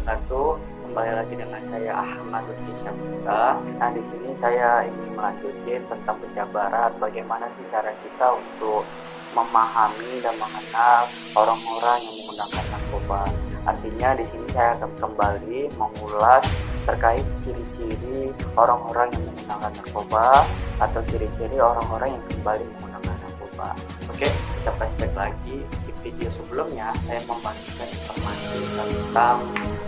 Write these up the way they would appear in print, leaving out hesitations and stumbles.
wabarakatuh. Kembali lagi dengan saya Ahmad Lutfi Syafika. Nah, di sini saya ingin melanjutkan tentang penjabaran bagaimana sih cara kita untuk memahami dan mengenal orang-orang yang menggunakan narkoba. Artinya di sini saya akan kembali mengulas terkait ciri-ciri orang-orang yang menggunakan narkoba atau ciri-ciri orang-orang yang kembali menggunakan narkoba. Oke, kita flashback lagi. Di video sebelumnya saya membagikan informasi tentang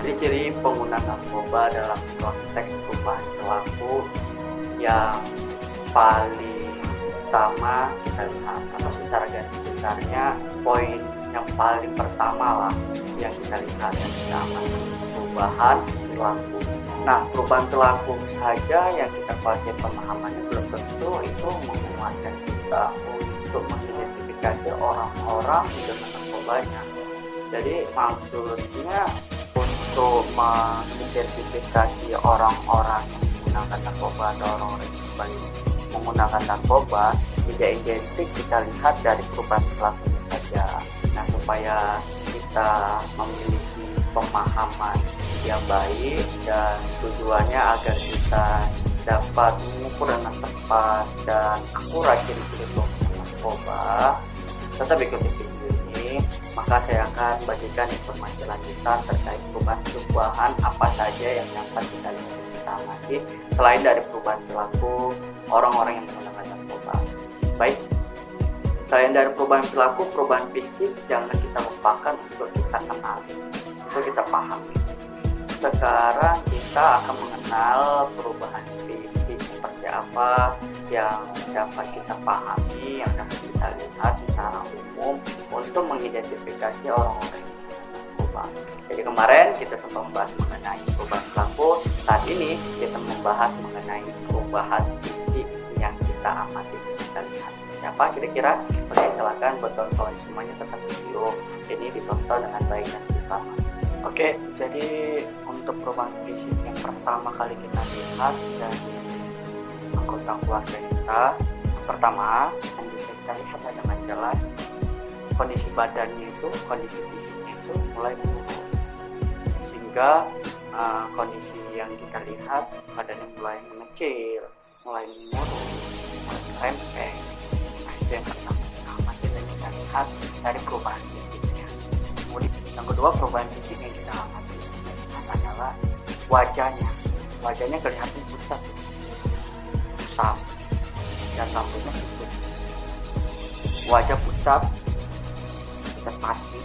ciri-ciri pengguna narkoba dalam konteks perubahan perilaku yang paling utama kita lihat, atau secara garis besarnya poin yang paling pertama lah yang kita lihat yang kita amati, perubahan perilaku. Nah, perubahan perilaku saja yang kita kuasai pemahamannya belum tentu itu menguatkan kita untuk mengidentifikasi orang-orang dengan narkobanya. Jadi maksudnya untuk mengidentifikasi orang-orang yang menggunakan narkoba atau orang-orang yang kembali menggunakan narkoba tidak identik kita lihat dari perubahan perilakunya saja. Nah, supaya kita memiliki pemahaman yang baik dan tujuannya agar kita dapat mengukur dengan tepat dan akurat ciri-ciri pengguna narkoba, tetap ikuti video ini. Maka saya akan bagikan informasi lanjutan terkait perubahan apa saja yang dapat kita lihat dan kita amati selain dari perubahan perilaku orang-orang yang menggunakan narkoba. Baik, selain dari perubahan perilaku, perubahan fisik jangan kita lupakan untuk kita kenali, untuk kita pahami. Sekarang kita akan mengenal perubahan fisik seperti apa yang dapat kita pahami, yang dapat kita lihat secara umum untuk mengidentifikasi orang-orang yang menggunakan narkoba. Jadi kemarin kita sempat membahas mengenai perubahan perilaku, saat ini kita membahas mengenai perubahan fisik yang kita amati, kita lihat. Siapa kira-kira? Oke, silakan buat kawan-kawan semuanya tetap video ini ditonton dengan baik dan bersama. Oke, jadi untuk perubahan fisik yang pertama kali kita lihat dari anggota keluarga kita, pertama yang bisa kita lihat dengan jelas kondisi badannya itu, kondisi fisiknya itu mulai menurun, sehingga kondisi yang kita lihat badannya mulai mengecil, mulai menurun, mulai krempeng. Nah, itu yang pertama kita amati dan kita lihat dari perubahan fisiknya. Kemudian yang kedua, perubahan fisik yang kita amati adalah wajahnya. Wajahnya kelihatan pusat dan rambutnya putih. Wajah pusat, kita pasti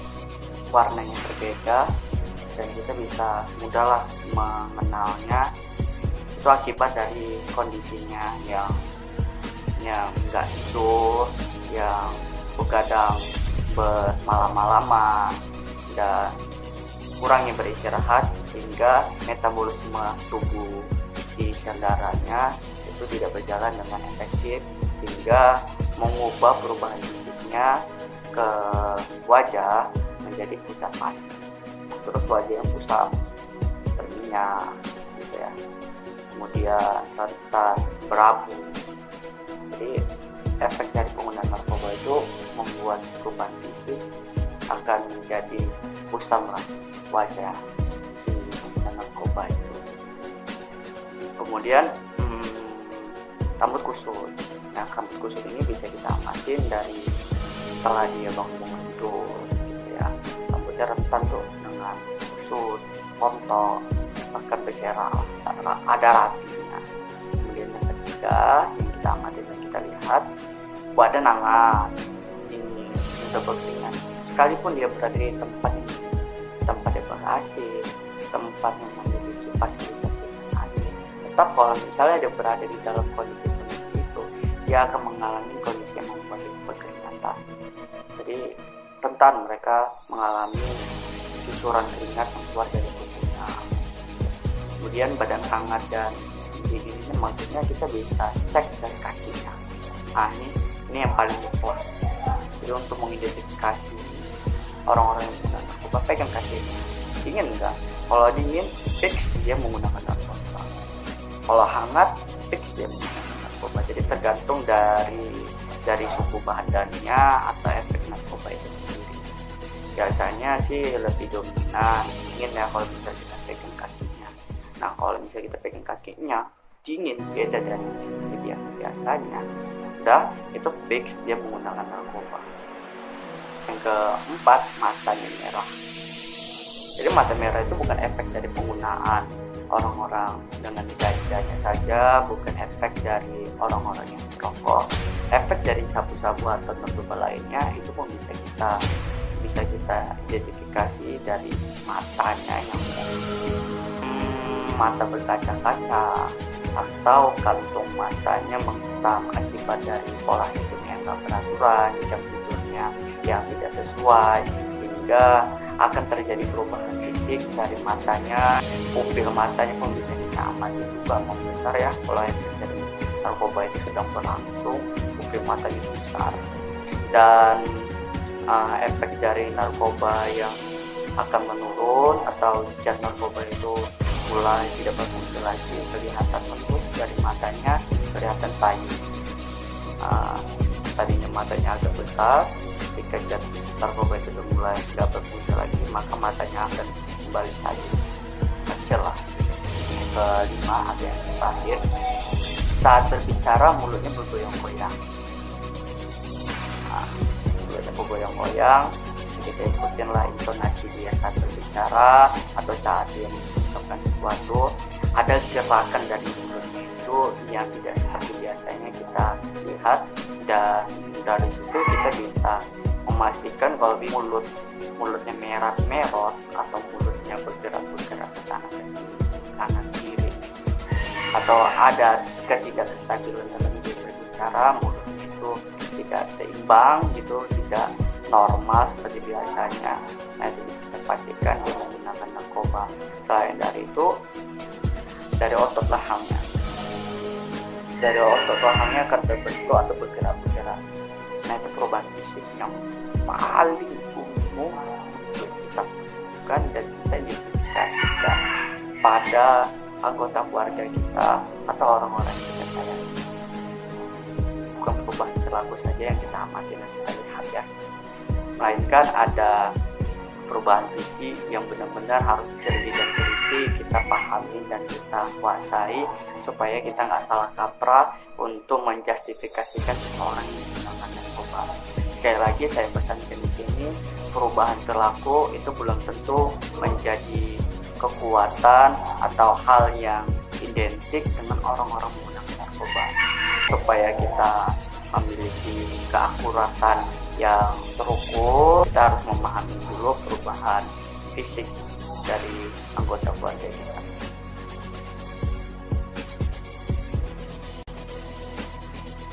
warnanya berbeda dan kita bisa mudahlah mengenalnya. Itu akibat dari kondisinya yang enggak tidur, yang begadang bermalam-malaman dan kurangnya beristirahat, sehingga metabolisme tubuh di sel darahnya itu tidak berjalan dengan efektif, sehingga mengubah perubahan fisiknya ke wajah menjadi pucat pasi. Terus wajah yang pusam, berminyak gitu ya, kemudian rentan berabu. Jadi efek dari penggunaan narkoba itu membuat perubahan fisik akan menjadi kusam wajah si pengguna narkoba itu. Kemudian rambut kusut. Nah, rambut kusut ini bisa kita amatin dari setelah dia bangun tidur gitu ya. Rambutnya rentan tuh dengan kusut, kontok, bahkan berserak, ada rapinya. Kemudian yang ketiga yang kita amatin dan kita lihat, badan hangat, ini sudah berkeringat. Sekalipun dia berada di tempat yang ber-AC, tempat yang memiliki fasilitas dengan air, tetap kalau misalnya dia berada di dalam kondisi seperti itu, dia akan mengalami kondisi yang membuat dia berkeringatan. Jadi rentan mereka mengalami cucuran keringat yang keluar dari tubuhnya. Kemudian badan hangat dan ini maksudnya kita bisa cek dari kakinya. Nah, ini yang paling pokok. Jadi untuk mengidentifikasi orang-orang yang menggunakan narkoba, pegang kakinya. Dingin enggak? Kalau dingin, fix dia menggunakan narkoba. Kalau hangat, fix dia menggunakan narkoba. Jadi tergantung dari suhu badannya atau efek narkoba itu sendiri. Biasanya sih lebih dominan dingin ya kalau bisa kita Nah, kalau misalnya kita pegang kakinya dingin, beda dari seperti biasa-biasanya, udah itu fix dia menggunakan narkoba. Yang keempat, matanya merah. Jadi mata merah itu bukan efek dari penggunaan orang-orang dengan ganjanya saja, bukan efek dari orang-orang yang merokok. Efek dari sabu-sabu atau narkoba lainnya itu pun bisa kita identifikasi dari matanya yang mata berkaca-kaca atau kantung matanya menghitam akibat dari pola hidupnya yang tak beraturan, jam tidurnya yang tidak sesuai, sehingga akan terjadi perubahan fisik dari matanya. Pupil matanya pun bisa kita amati juga membesar ya, kalau efek dari narkoba itu sedang berlangsung, pupil matanya besar. Dan efek dari narkoba yang akan menurun atau zat narkoba itu mulai tidak berfungsi lagi, kelihatan menurun dari matanya, kelihatan tanya. Tadinya matanya agak besar, ketika zat narkoba itu mulai tidak berfungsi lagi, maka matanya akan kembali saja kecil lah. Kelima, ada yang terakhir, saat berbicara mulutnya bergoyang-goyang. Mulutnya bergoyang-goyang, kita ikutin lah intonasi dia saat berbicara atau saat dia mengucapkan sesuatu. Ada gerakan dari mulutnya itu yang tidak seperti biasanya kita lihat, dan dari situ kita bisa memastikan kalau mulutnya merah-merah atau mulutnya bergerak-gerak ke sana ke sini, kanan kiri, atau ada ketidakstabilan dalam dia berbicara, mulutnya itu tidak seimbang gitu, tidak normal seperti biasanya. Nah, itu bisa kita pastikan dia menggunakan narkoba. Selain dari itu, dari otot rahangnya akan terbentuk atau bergerak-gerak. Nah, itu perubahan fisik yang paling umum untuk kita lakukan dan kita identifikasikan pada anggota keluarga kita atau orang-orang yang kita sayangi. Bukan perubahan perilaku saja yang kita amati dan kita lihat ya, melainkan ada perubahan fisik yang benar-benar harus cerdik dan teliti kita pahami dan kita kuasai, supaya kita nggak salah kaprah untuk menjustifikasikan seseorang yang menggunakan narkoba. Sekali lagi saya pesankan di sini, perubahan perilaku itu belum tentu menjadi kekuatan atau hal yang identik dengan orang-orang menggunakan narkoba. Supaya kita memiliki keakuratan yang terukur, kita harus memahami dulu perubahan fisik dari anggota keluarga kita.